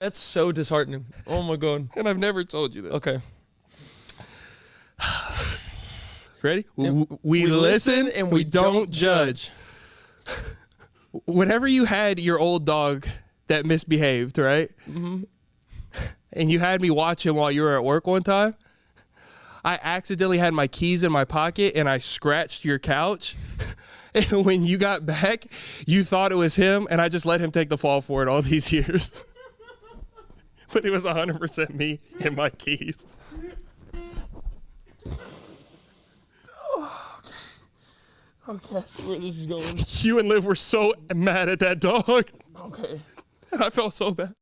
That's so disheartening. Oh my God. And I've never told you this. Okay. Ready? We listen and we don't judge. Whenever you had your old dog that misbehaved, right? Mm-hmm. And you had me watch him while you were at work one time, I accidentally had my keys in my pocket and I scratched your couch. And when you got back, you thought it was him, and I just let him take the fall for it all these years. But it was 100% me and my keys. Okay, I see where this is going. Hugh and Liv were so mad at that dog. Okay. And I felt so bad.